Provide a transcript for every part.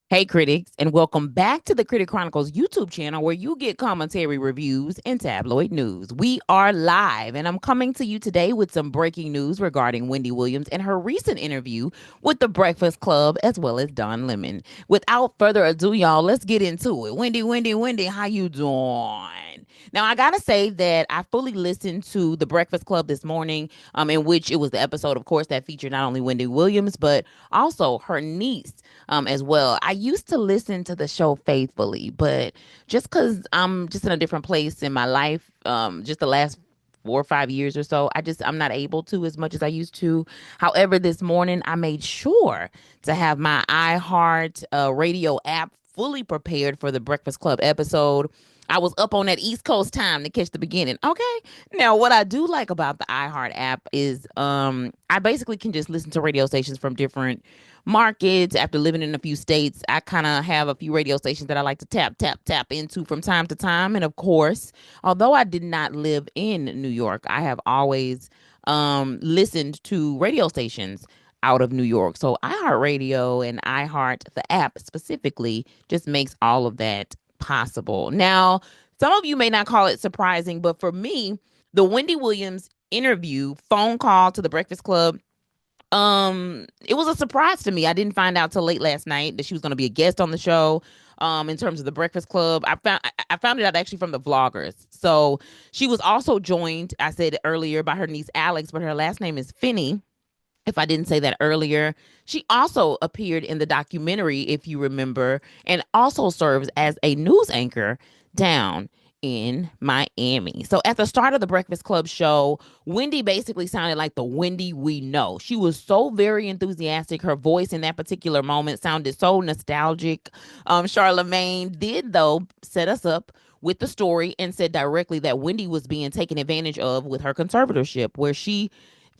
Hey, critics, and welcome back to the Critic Chronicles YouTube channel where you get commentary, reviews, and tabloid news. We are live, and I'm coming to you today with some breaking news regarding Wendy Williams and her recent interview with The Breakfast Club as well as Don Lemon. Without further ado, y'all, let's get into it. Wendy, how you doing? Now, I gotta say that I fully listened to The Breakfast Club this morning, in which it was the episode, of course, that featured not only Wendy Williams, but also her niece as well. I used to listen to the show faithfully, but just because I'm just in a different place in my life, just the last 4 or 5 years or so, I'm not able to as much as I used to. However, this morning I made sure to have my iHeart radio app fully prepared for the Breakfast Club episode. I was up on that East Coast time to catch the beginning. Okay. Now, what I do like about the iHeart app is I basically can just listen to radio stations from different markets. After living in a few states, I kind of have a few radio stations that I like to tap into from time to time. And of course, although I did not live in New York, I have always listened to radio stations out of New York. So iHeartRadio and iHeart, the app specifically, just makes all of that possible. Now, some of you may not call it surprising, but for me, the Wendy Williams interview phone call to the Breakfast Club, it was a surprise to me. I didn't find out till late last night that she was going to be a guest on the show. In terms of the Breakfast Club, I found it out actually from the vloggers. So she was also joined, I said earlier, by her niece Alex, but her last name is Finney, if I didn't say that earlier. She also appeared in the documentary, if you remember, and also serves as a news anchor down in Miami. So at the start of the Breakfast Club show, Wendy basically sounded like the Wendy we know. She was so very enthusiastic. Her voice in that particular moment sounded so nostalgic. Charlemagne did, though, set us up with the story and said directly that Wendy was being taken advantage of with her conservatorship, where she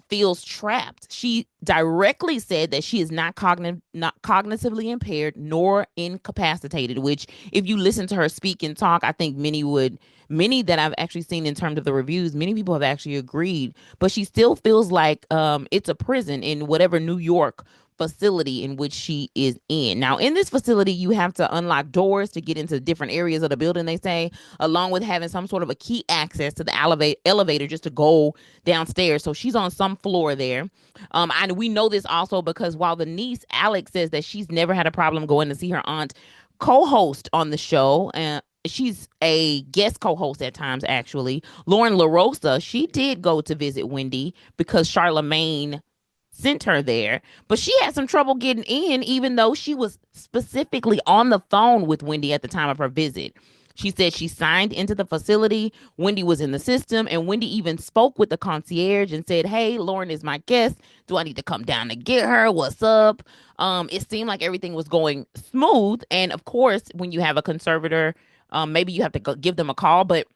feels trapped. She directly said that she is not cognitively impaired nor incapacitated, which if you listen to her speak and talk, I think many that I've actually seen in terms of the reviews, many people have actually agreed, but she still feels like it's a prison in whatever New York facility in which she is in. Now, in this facility, you have to unlock doors to get into different areas of the building, they say, along with having some sort of a key access to the elevator just to go downstairs. So she's on some floor there. And we know this also because while the niece, Alex, says that she's never had a problem going to see her aunt co-host on the show, she's a guest co-host at times actually. Lauren LaRosa, she did go to visit Wendy because Charlemagne sent her there, but she had some trouble getting in, even though she was specifically on the phone with Wendy at the time of her visit. She said she signed into the facility. Wendy was in the system, and Wendy even spoke with the concierge and said, "Hey, Lauren is my guest. Do I need to come down to get her? What's up?" It seemed like everything was going smooth, and of course, when you have a conservator, maybe you have to give them a call, but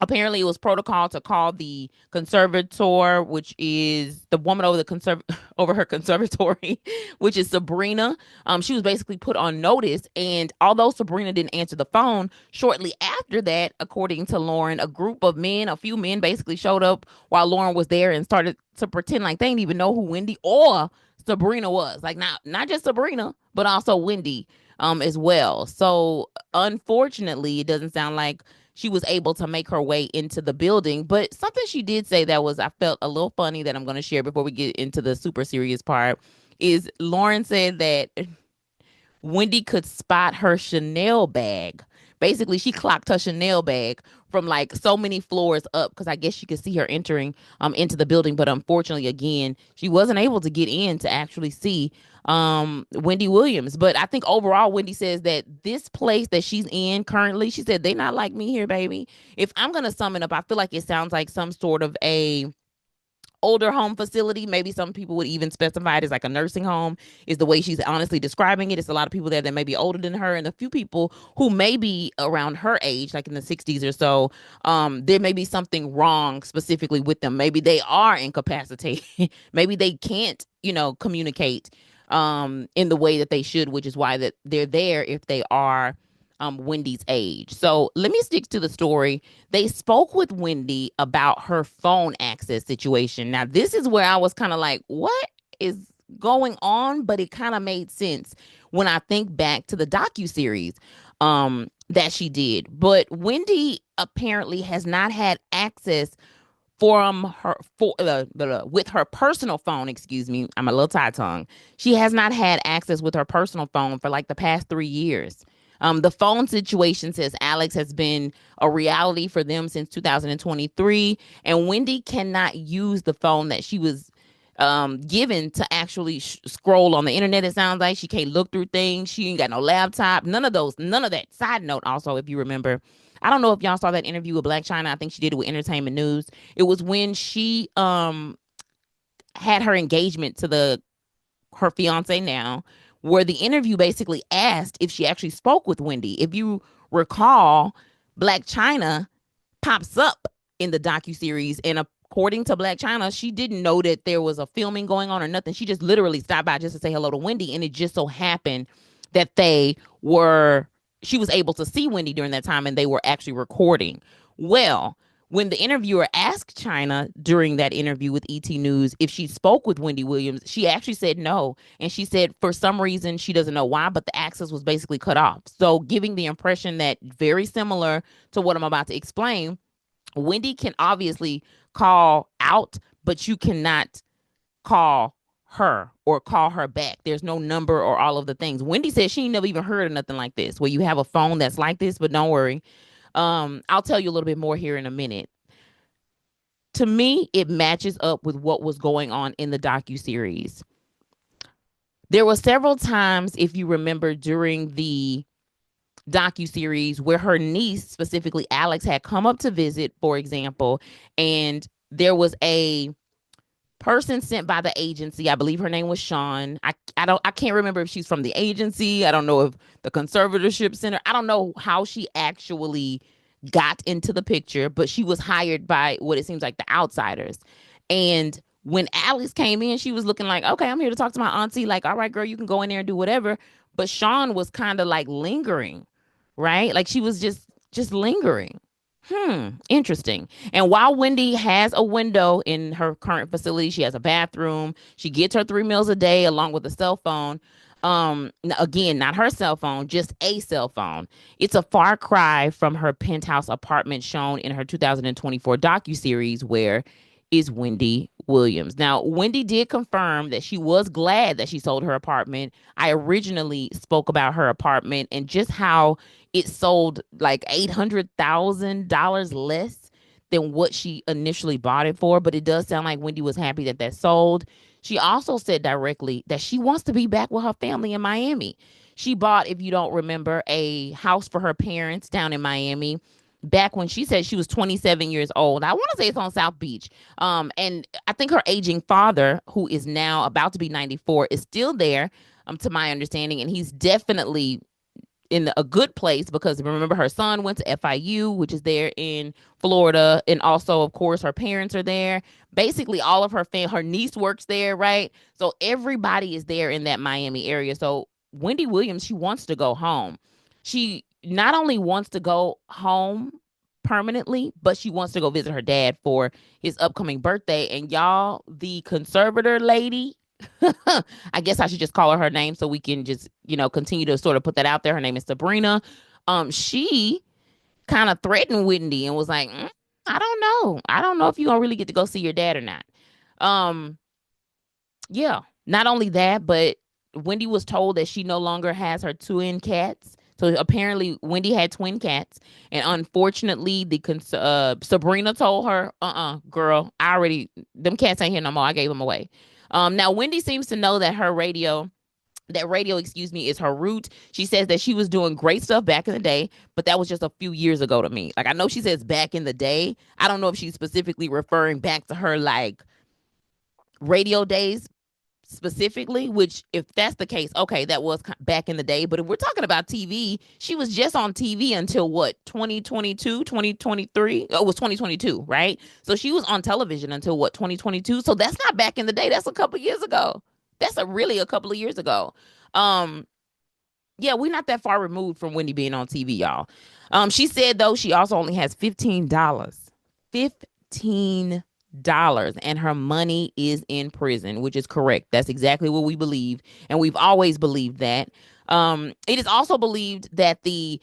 apparently it was protocol to call the conservator, which is the woman over the over her conservatory, which is Sabrina. She was basically put on notice, and although Sabrina didn't answer the phone, shortly after that, according to Lauren, a few men basically showed up while Lauren was there and started to pretend like they didn't even know who Wendy or Sabrina was. Like not just Sabrina, but also Wendy as well. So unfortunately, it doesn't sound like she was able to make her way into the building. But something she did say that was, I felt a little funny, that I'm going to share before we get into the super serious part, is Lauren said that Wendy could spot her Chanel bag. Basically, she clocked her Chanel bag from like so many floors up because I guess she could see her entering into the building. But unfortunately, again, she wasn't able to get in to actually see Wendy Williams. But I think overall, Wendy says that this place that she's in currently, she said, they not like me here, baby. If I'm gonna sum it up, I feel like it sounds like some sort of a older home facility. Maybe some people would even specify it as like a nursing home, is the way she's honestly describing it. It's a lot of people there that may be older than her, and a few people who may be around her age, like in the 60s or so. There may be something wrong specifically with them. Maybe they are incapacitated. Maybe they can't, communicate in the way that they should, which is why that they're there if they are Wendy's age. So let me stick to the story. They spoke with Wendy about her phone access situation. Now, this is where I was kind of like, what is going on, but it kind of made sense when I think back to the docuseries that she did. But Wendy apparently has not had access from her with her personal phone. Excuse me, I'm a little tie tongue. She has not had access with her personal phone for like the past 3 years. The phone situation, says Alex, has been a reality for them since 2023, and Wendy cannot use the phone that she was given to actually scroll on the internet. It sounds like she can't look through things. She ain't got no laptop. None of that. Side note, also, if you remember, I don't know if y'all saw that interview with Black China. I think she did it with Entertainment News. It was when she had her engagement to the her fiance now, where the interview basically asked if she actually spoke with Wendy. If you recall, Black China pops up in the docuseries, and according to Black China, she didn't know that there was a filming going on or nothing. She just literally stopped by just to say hello to Wendy, and it just so happened that she was able to see Wendy during that time, and they were actually recording. Well, when the interviewer asked China during that interview with ET News if she spoke with Wendy Williams, she actually said no. And she said for some reason, she doesn't know why, but the access was basically cut off. So giving the impression that, very similar to what I'm about to explain, Wendy can obviously call out, but you cannot call her or call her back. There's no number or all of the things. Wendy said she ain't never even heard of nothing like this, where you have a phone that's like this, but don't worry. I'll tell you a little bit more here in a minute. To me, it matches up with what was going on in the docuseries. There were several times, if you remember, during the docuseries where her niece, specifically Alex, had come up to visit, for example, and there was a person sent by the agency. I believe her name was Sean. I can't remember if she's from the agency. I don't know if the Conservatorship Center. I don't know how she actually got into the picture, but she was hired by what it seems like the outsiders. And when Alex came in, she was looking like, okay, I'm here to talk to my auntie. Like, all right, girl, you can go in there and do whatever. But Sean was kind of like lingering, right? Like she was just lingering. Interesting. And while Wendy has a window in her current facility, she has a bathroom, she gets her 3 meals a day along with a cell phone. Again, not her cell phone, just a cell phone. It's a far cry from her penthouse apartment shown in her 2024 docuseries, Where is Wendy Williams? Now, Wendy did confirm that she was glad that she sold her apartment. I originally spoke about her apartment and just how it sold like $800,000 less than what she initially bought it for. But it does sound like Wendy was happy that that sold. She also said directly that she wants to be back with her family in Miami. She bought, if you don't remember, a house for her parents down in Miami back when she said she was 27 years old. I want to say it's on South Beach. And I think her aging father, who is now about to be 94, is still there, to my understanding. And he's definitely in a good place because remember, her son went to FIU, which is there in Florida. And also, of course, her parents are there. Basically, all of her niece works there, right? So everybody is there in that Miami area. So Wendy Williams, she wants to go home. She not only wants to go home permanently, but she wants to go visit her dad for his upcoming birthday. And y'all, the conservator lady, I guess I should just call her name so we can just, continue to sort of put that out there. Her name is Sabrina. She kind of threatened Wendy and was like, I don't know. I don't know if you're gonna really get to go see your dad or not. Um, yeah. Not only that, but Wendy was told that she no longer has her twin cats. So apparently Wendy had twin cats, and unfortunately, Sabrina told her, girl, them cats ain't here no more. I gave them away." Now Wendy seems to know that that radio, excuse me, is her root. She says that she was doing great stuff back in the day, but that was just a few years ago to me. Like, I know she says back in the day. I don't know if she's specifically referring back to her like radio days specifically, which if that's the case, okay, that was back in the day. But if we're talking about TV, she was just on TV until what, 2022, 2023? Oh, it was 2022, right? So she was on television until what, 2022? So that's not back in the day. That's a couple years ago. That's really a couple of years ago. Yeah, we're not that far removed from Wendy being on TV, y'all. She said, though, she also only has $15. $15. and her money is in prison, which is correct. That's exactly what we believe, and we've always believed that. It is also believed that the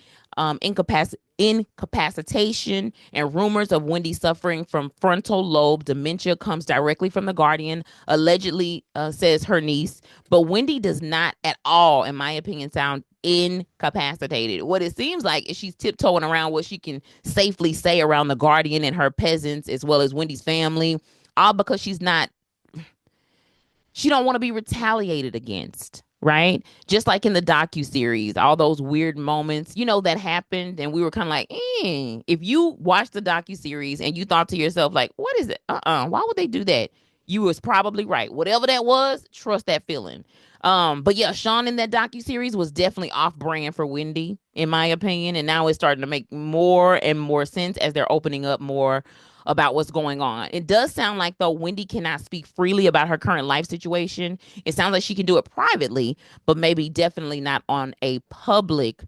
incapacitation and rumors of Wendy suffering from frontal lobe dementia comes directly from the Guardian, allegedly, says her niece. But Wendy does not at all, in my opinion, sound incapacitated. What it seems like is she's tiptoeing around what she can safely say around the Guardian and her peasants, as well as Wendy's family, all because she don't want to be retaliated against, right? Just like in the docu-series, all those weird moments, that happened, and we were kind of like, if you watched the docu-series and you thought to yourself, like, what is it? Why would they do that? You was probably right. Whatever that was, trust that feeling. But yeah, Sean in that docu-series was definitely off-brand for Wendy, in my opinion, and now it's starting to make more and more sense as they're opening up more about what's going on. It does sound like, though, Wendy cannot speak freely about her current life situation. It sounds like she can do it privately, but maybe definitely not on a public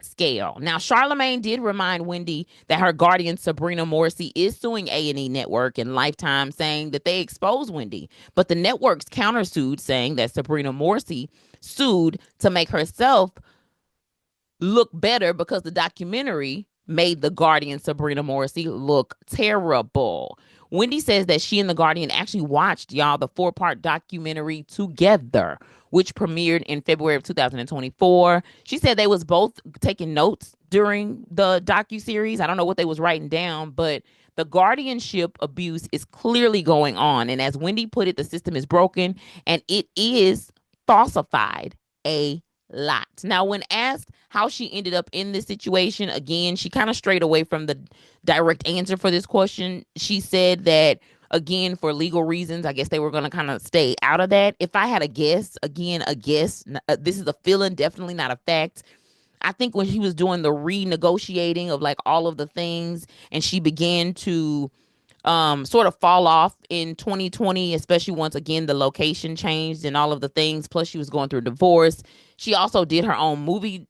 scale. Now, Charlemagne did remind Wendy that her guardian Sabrina Morrissey is suing A&E Network and Lifetime, saying that they exposed Wendy. But the networks countersued, saying that Sabrina Morrissey sued to make herself look better because the documentary made the Guardian Sabrina Morrissey look terrible. Wendy says that she and the Guardian actually watched, y'all, the 4-part documentary together, which premiered in February of 2024. She said they was both taking notes during the docu-series. I don't know what they was writing down, but the guardianship abuse is clearly going on. And as Wendy put it, the system is broken and it is falsified a lot. Now, when asked how she ended up in this situation, again, she kind of strayed away from the direct answer for this question. She said that, again, for legal reasons, I guess they were going to kind of stay out of that. If I had a guess, again, a guess, this is a feeling, definitely not a fact. I think when she was doing the renegotiating of like all of the things and she began to sort of fall off in 2020, especially once again the location changed and all of the things. Plus, she was going through a divorce. She also did her own movie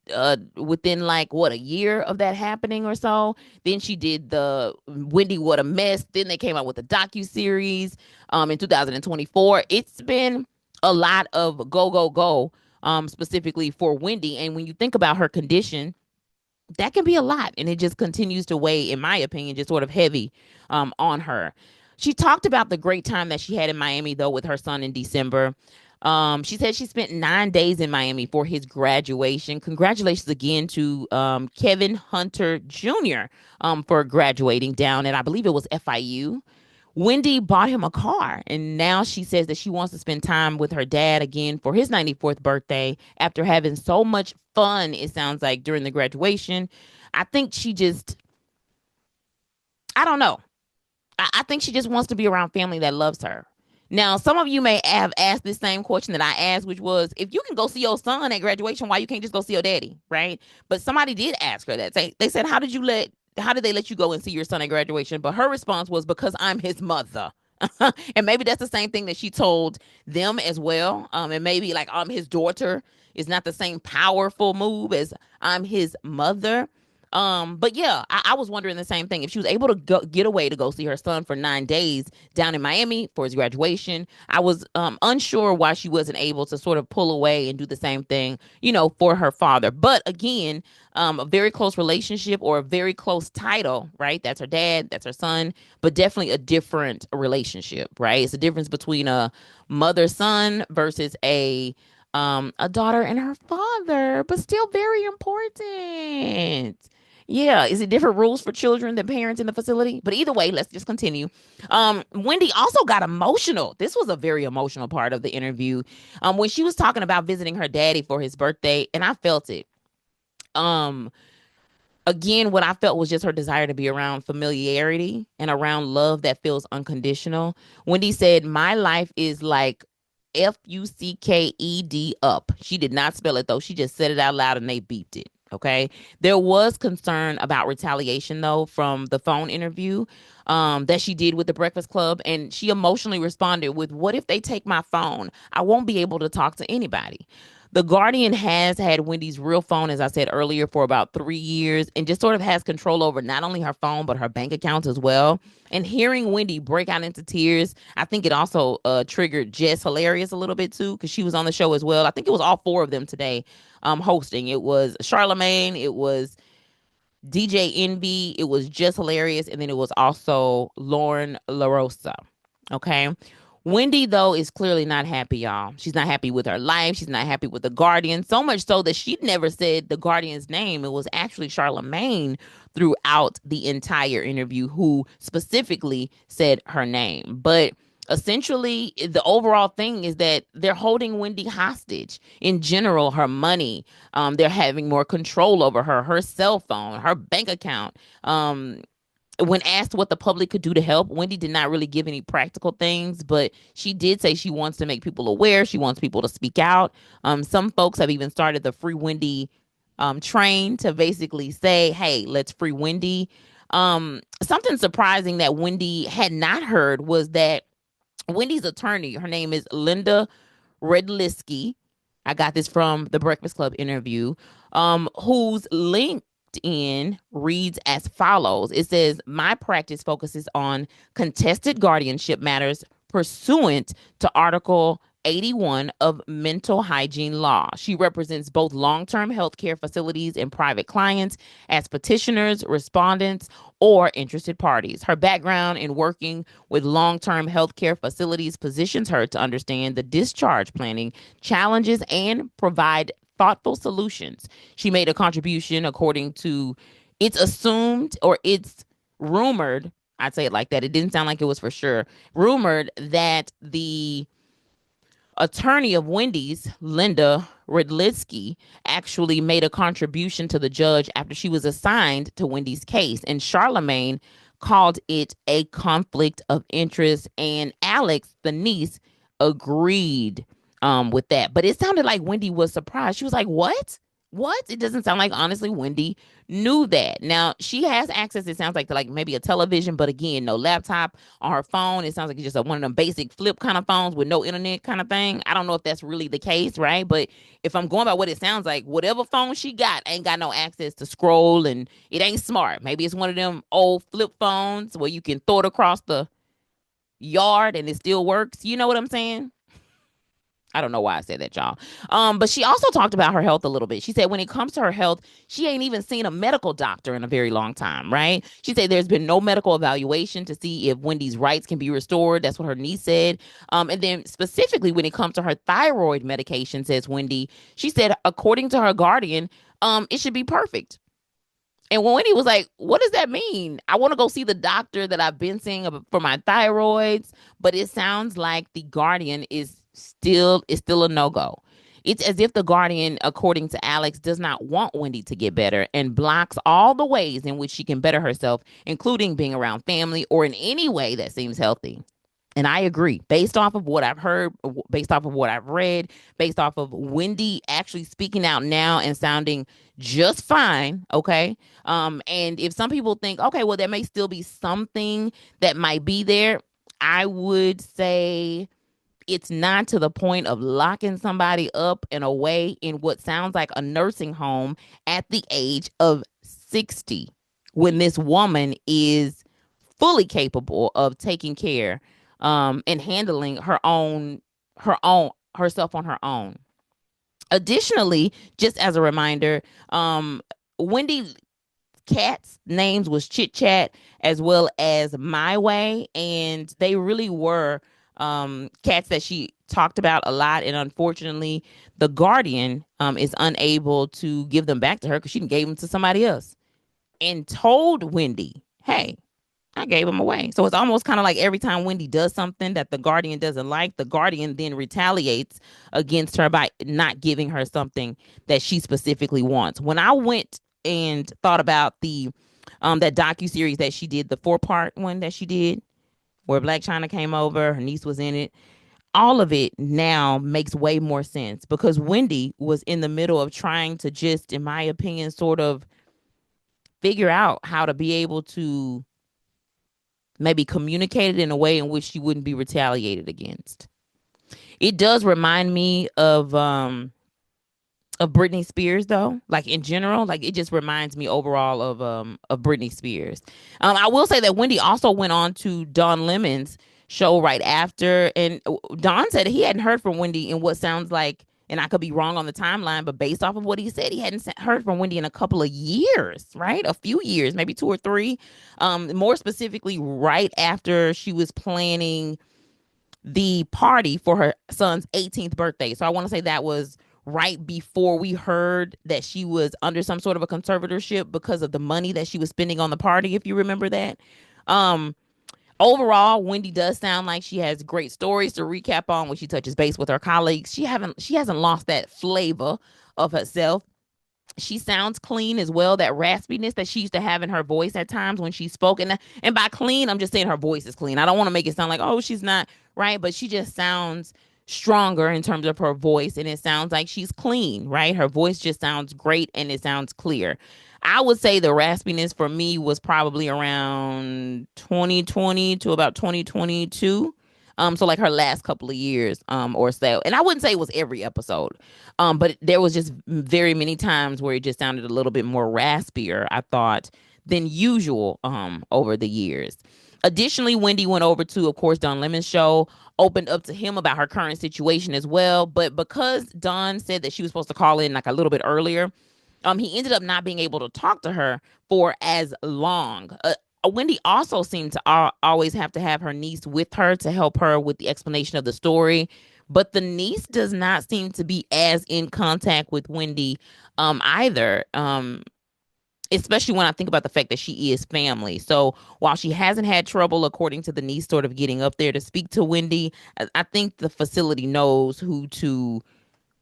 within like a year of that happening or so. Then she did the Wendy What a Mess. Then they came out with the docu-series in 2024. It's been a lot of go specifically for Wendy. And when you think about her condition, that can be a lot, and it just continues to weigh, in my opinion, just sort of heavy on her. She talked about the great time that she had in Miami, though, with her son in December. She said she spent 9 days in Miami for his graduation. Congratulations again to Kevin Hunter Jr. For graduating down at, I believe it was FIU. Wendy bought him a car, and now she says that she wants to spend time with her dad again for his 94th birthday after having so much fun, it sounds like, during the graduation. I think she just, I don't know. I think she just wants to be around family that loves her. Now, some of you may have asked this same question that I asked, which was, if you can go see your son at graduation, why you can't just go see your daddy, right? But somebody did ask her that. They said, how did they let you go and see your son at graduation? But her response was, because I'm his mother. And maybe that's the same thing that she told them as well. And maybe like, I'm his daughter is not the same powerful move as I'm his mother. But yeah, I was wondering the same thing. If she was able to get away to go see her son for 9 days down in Miami for his graduation, I was unsure why she wasn't able to sort of pull away and do the same thing, for her father. But again, a very close relationship or a very close title, right? That's her dad, that's her son, but definitely a different relationship, right? It's a difference between a mother-son versus a daughter and her father, but still very important. Yeah, is it different rules for children than parents in the facility? But either way, let's just continue. Wendy also got emotional. This was a very emotional part of the interview. When she was talking about visiting her daddy for his birthday, and I felt it. Um, Again, what I felt was just her desire to be around familiarity and around love that feels unconditional. Wendy said, "My life is like FUCKED up." She did not spell it though. She just said it out loud and they beeped it. Okay. There was concern about retaliation though from the phone interview that she did with the Breakfast Club. And she emotionally responded with, "What if they take my phone? I won't be able to talk to anybody." The Guardian has had Wendy's real phone, as I said earlier, for about 3 years and just sort of has control over not only her phone, but her bank accounts as well. And hearing Wendy break out into tears, I think it also triggered Jess Hilarious a little bit too, because she was on the show as well. I think it was all four of them today hosting. It was Charlemagne, it was DJ Envy, it was Just Hilarious, and then it was also Lauren LaRosa. Okay. Wendy, though, is clearly not happy, y'all. She's not happy with her life. She's not happy with the Guardian. So much so that she never said the Guardian's name. It was actually Charlemagne throughout the entire interview who specifically said her name. But essentially, the overall thing is that they're holding Wendy hostage. In general, her money, they're having more control over her cell phone, her bank account. When asked what the public could do to help, Wendy did not really give any practical things, but she did say she wants to make people aware. She wants people to speak out. Some folks have even started the Free Wendy train to basically say, hey, let's free Wendy. Something surprising that Wendy had not heard was that Wendy's attorney, her name is Linda Redlisky. I got this from the Breakfast Club interview, whose LinkedIn reads as follows. It says, my practice focuses on contested guardianship matters pursuant to Article 81 of mental hygiene law. She represents both long-term healthcare facilities and private clients as petitioners, respondents, or interested parties. Her background in working with long-term healthcare facilities positions her to understand the discharge planning challenges and provide thoughtful solutions. She made a contribution according to it's assumed or it's rumored, I'd say it like that. It didn't sound like it was for sure. Rumored that the attorney of Wendy's, Linda Redlisky, actually made a contribution to the judge after she was assigned to Wendy's case. And Charlemagne called it a conflict of interest. And Alex, the niece, agreed with that. But it sounded like Wendy was surprised. She was like, what? What? It doesn't sound like, honestly, Wendy knew that. Now, she has access, it sounds like, to like maybe a television, but again, no laptop on her phone. It sounds like it's just one of them basic flip kind of phones with no internet kind of thing. I don't know if that's really the case, right? But if I'm going by what it sounds like, whatever phone she got ain't got no access to scroll and it ain't smart. Maybe it's one of them old flip phones where you can throw it across the yard and it still works. You know what I'm saying? I don't know why I said that, y'all. But she also talked about her health a little bit. She said when it comes to her health, she ain't even seen a medical doctor in a very long time, right? She said there's been no medical evaluation to see if Wendy's rights can be restored. That's what her niece said. And then specifically when it comes to her thyroid medication, says Wendy, she said, according to her guardian, it should be perfect. And when Wendy was like, what does that mean? I want to go see the doctor that I've been seeing for my thyroids, but it sounds like the Guardian is still a no-go. It's as if the Guardian, according to Alex, does not want Wendy to get better and blocks all the ways in which she can better herself, including being around family or in any way that seems healthy. And I agree, based off of what I've heard, based off of what I've read, based off of Wendy actually speaking out now and sounding just fine. Okay. And if some people think, okay, well, there may still be something that might be there, I would say it's not to the point of locking somebody up and away in what sounds like a nursing home at the age of 60 when this woman is fully capable of taking care and handling herself on her own. Additionally, just as a reminder, Wendy Cat's names was Chit Chat as well as My Way, and they really were cats that she talked about a lot. And unfortunately, the Guardian is unable to give them back to her because she gave them to somebody else and told Wendy, hey, I gave them away. So it's almost kind of like every time Wendy does something that the Guardian doesn't like, the Guardian then retaliates against her by not giving her something that she specifically wants. When I went and thought about the that docu-series that she did, the 4-part one that she did, where Black China came over, her niece was in it. All of it now makes way more sense because Wendy was in the middle of trying to just, in my opinion, sort of figure out how to be able to maybe communicate it in a way in which she wouldn't be retaliated against. It does remind me of of Britney Spears though, like in general, like it just reminds me overall of Britney Spears. I will say that Wendy also went on to Don Lemon's show right after, and Don said he hadn't heard from Wendy in what sounds like, and I could be wrong on the timeline, but based off of what he said, he hadn't heard from Wendy in a couple of years, right? A few years, maybe two or three. More specifically, right after she was planning the party for her son's 18th birthday. So I want to say that was right before we heard that she was under some sort of a conservatorship because of the money that she was spending on the party, if you remember that. Um, Overall, Wendy does sound like she has great stories to recap on when she touches base with her colleagues. She hasn't lost that flavor of herself. She sounds clean as well. That raspiness that she used to have in her voice at times when she spoke, and by clean, I'm just saying her voice is clean. I don't want to make it sound like, oh, she's not right, but she just sounds stronger in terms of her voice, and it sounds like she's clean, right? Her voice just sounds great and it sounds clear. I would say the raspiness for me was probably around 2020 to about 2022. So like her last couple of years, or so. And I wouldn't say it was every episode. But there was just very many times where it just sounded a little bit more raspier, I thought, than usual, over the years. Additionally, Wendy went over to, of course, Don Lemon's show, opened up to him about her current situation as well. But because Don said that she was supposed to call in like a little bit earlier, he ended up not being able to talk to her for as long. Wendy also seemed to always have to have her niece with her to help her with the explanation of the story. But the niece does not seem to be as in contact with Wendy, either. Especially when I think about the fact that she is family. So while she hasn't had trouble, according to the niece, sort of getting up there to speak to Wendy, I think the facility knows who to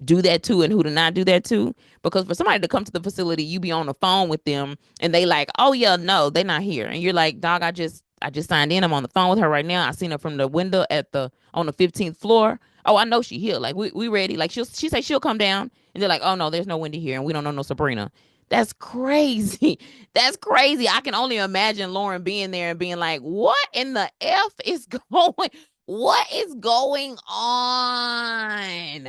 do that to and who to not do that to. Because for somebody to come to the facility, you be on the phone with them and they like, oh yeah, no, they're not here. And you're like, dog, I just signed in. I'm on the phone with her right now. I seen her from the window at the on the 15th floor. Oh, I know she here. Like we ready. Like she say she'll come down. And they're like, oh no, there's no Wendy here and we don't know no Sabrina. That's crazy. That's crazy. I can only imagine Lauren being there and being like, what in the F is going? What is going on?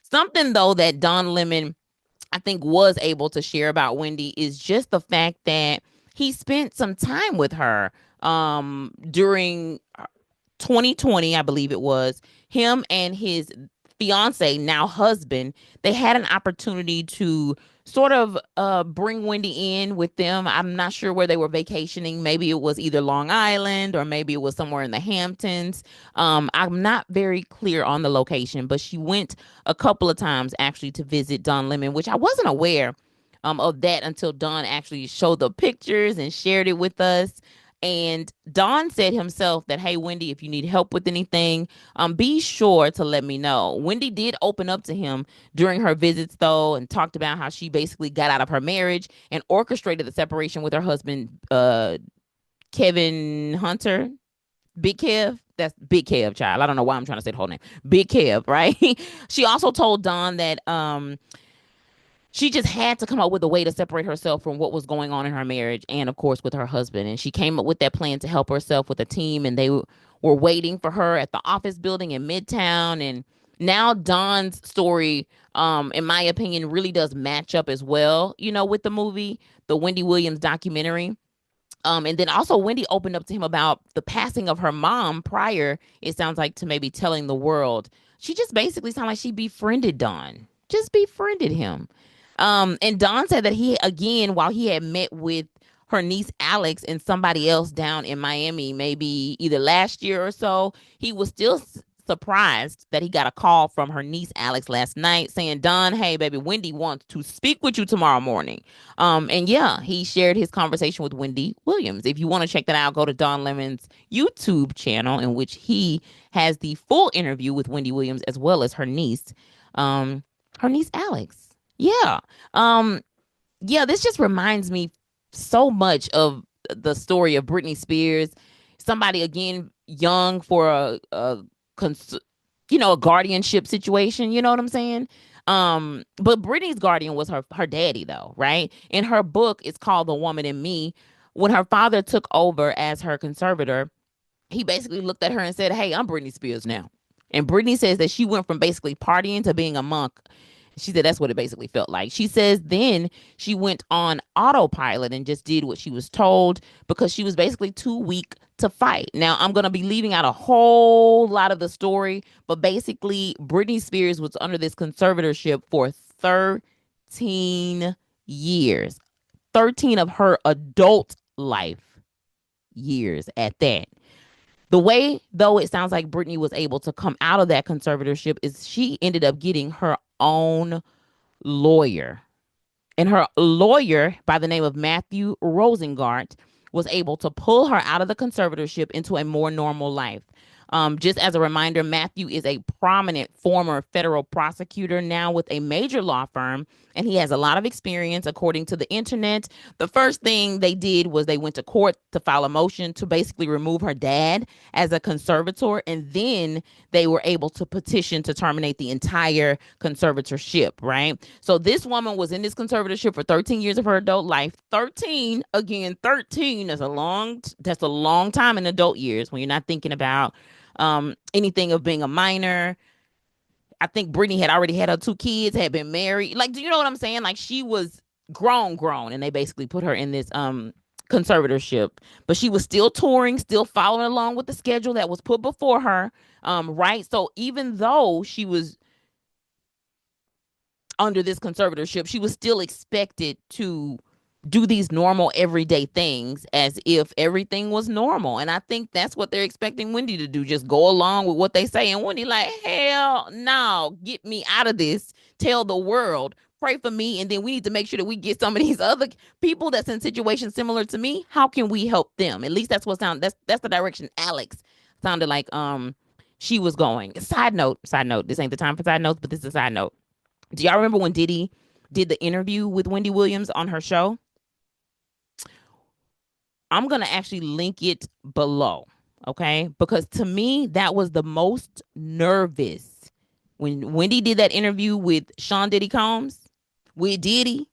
Something though that Don Lemon, I think, was able to share about Wendy is just the fact that he spent some time with her during 2020, I believe it was. Him and his fiance, now husband, they had an opportunity to sort of bring Wendy in with them. I'm not sure where they were vacationing. Maybe it was either Long Island or maybe it was somewhere in the Hamptons. I'm not very clear on the location, but she went a couple of times actually to visit Don Lemon, which I wasn't aware of that until Don actually showed the pictures and shared it with us. And Don said himself that, hey, Wendy, if you need help with anything, be sure to let me know. Wendy did open up to him during her visits, though, and talked about how she basically got out of her marriage and orchestrated the separation with her husband, Kevin Hunter, Big Kev. That's Big Kev, child. I don't know why I'm trying to say the whole name. Big Kev, right? She also told Don that she just had to come up with a way to separate herself from what was going on in her marriage and, of course, with her husband. And she came up with that plan to help herself with a team, and they were waiting for her at the office building in Midtown. And now Dawn's story, in my opinion, really does match up as well, with the movie, the Wendy Williams documentary. And then also Wendy opened up to him about the passing of her mom prior, it sounds like, to maybe telling the world. She just basically sounded like she befriended Don, just befriended him. And Don said that he, again, while he had met with her niece Alex and somebody else down in Miami, maybe either last year or so, he was still surprised that he got a call from her niece Alex last night saying, Don, hey, baby, Wendy wants to speak with you tomorrow morning. And yeah, he shared his conversation with Wendy Williams. If you want to check that out, go to Don Lemon's YouTube channel, in which he has the full interview with Wendy Williams as well as her niece Alex. Yeah. Yeah, this just reminds me so much of the story of Britney Spears. Somebody, again, young for cons- a guardianship situation. You know what I'm saying? But Britney's guardian was her daddy, though, right? In her book, it's called The Woman in Me. When her father took over as her conservator, he basically looked at her and said, "Hey, I'm Britney Spears now." And Britney says that she went from basically partying to being a monk. She said that's what it basically felt like. She says then she went on autopilot and just did what she was told because she was basically too weak to fight. Now, I'm going to be leaving out a whole lot of the story, but basically, Britney Spears was under this conservatorship for 13 years, 13 of her adult life years at that. The way, though, it sounds like Britney was able to come out of that conservatorship is she ended up getting her own lawyer. And her lawyer, by the name of Matthew Rosengart, was able to pull her out of the conservatorship into a more normal life. Just as a reminder, Matthew is a prominent former federal prosecutor now with a major law firm, and he has a lot of experience, according to the internet. The first thing they did was they went to court to file a motion to basically remove her dad as a conservator, and then they were able to petition to terminate the entire conservatorship, right? So this woman was in this conservatorship for 13 years of her adult life. 13, again, 13 is that's a long time in adult years when you're not thinking about anything of being a minor. I think Brittany had already had her two kids, had been married. Like, do you know what I'm saying? Like, she was grown, and they basically put her in this conservatorship. But she was still touring, still following along with the schedule that was put before her. Right. So even though she was under this conservatorship, she was still expected to do these normal everyday things as if everything was normal. And I think that's what they're expecting Wendy to do, just go along with what they say. And Wendy like, hell no, get me out of this. Tell the world, pray for me. And then we need to make sure that we get some of these other people that's in situations similar to me. How can we help them? At least that's what that's the direction Alex sounded like she was going. Side note, this ain't the time for side notes, but this is a side note. Do y'all remember when Diddy did the interview with Wendy Williams on her show? I'm going to actually link it below, okay? Because to me, that was the most nervous. When Wendy did that interview with Sean Diddy Combs, with Diddy,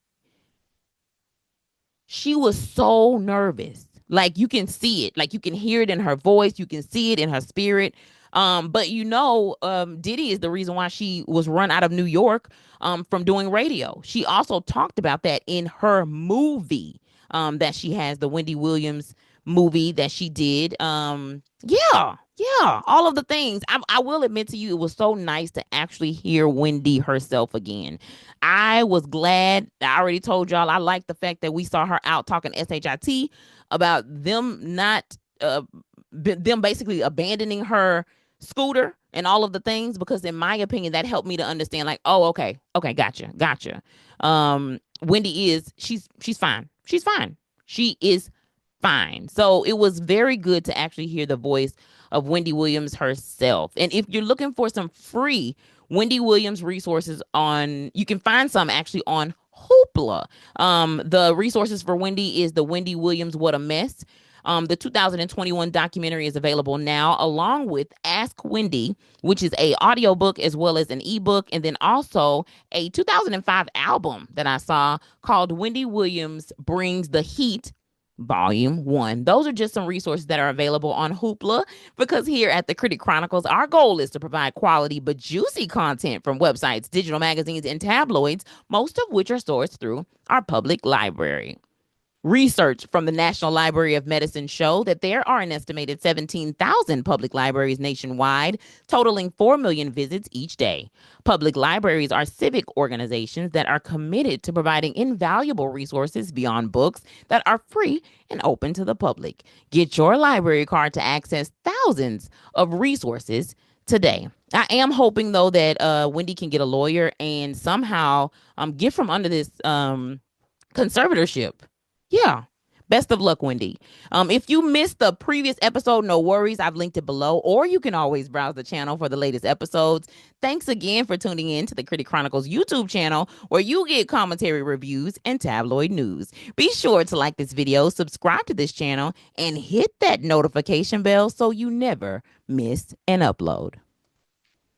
she was so nervous. Like, you can see it. Like, you can hear it in her voice. You can see it in her spirit. But Diddy is the reason why she was run out of New York from doing radio. She also talked about that in her movie that she has, the Wendy Williams movie that she did. Yeah, all of the things. I will admit to you, it was so nice to actually hear Wendy herself again. I was glad. I already told y'all I like the fact that we saw her out talking SHIT about them not, them basically abandoning her scooter and all of the things, because in my opinion that helped me to understand, like, oh, okay, gotcha. She's fine, she is fine. So it was very good to actually hear the voice of Wendy Williams herself. And if you're looking for some free Wendy Williams resources, you can find some actually on Hoopla. The resources for Wendy is the Wendy Williams What a Mess. The 2021 documentary is available now, along with Ask Wendy, which is a audiobook as well as an ebook, and then also a 2005 album that I saw called Wendy Williams Brings the Heat, Volume 1. Those are just some resources that are available on Hoopla, because here at the Critic Chronicles, our goal is to provide quality but juicy content from websites, digital magazines, and tabloids, most of which are sourced through our public library. Research from the National Library of Medicine show that there are an estimated 17,000 public libraries nationwide, totaling 4 million visits each day. Public libraries are civic organizations that are committed to providing invaluable resources beyond books that are free and open to the public. Get your library card to access thousands of resources today. I am hoping, though, that Wendy can get a lawyer and somehow get from under this conservatorship. Yeah. Best of luck, Wendy. If you missed the previous episode, no worries. I've linked it below, or you can always browse the channel for the latest episodes. Thanks again for tuning in to the Critic Chronicles YouTube channel, where you get commentary, reviews, and tabloid news. Be sure to like this video, subscribe to this channel, and hit that notification bell so you never miss an upload.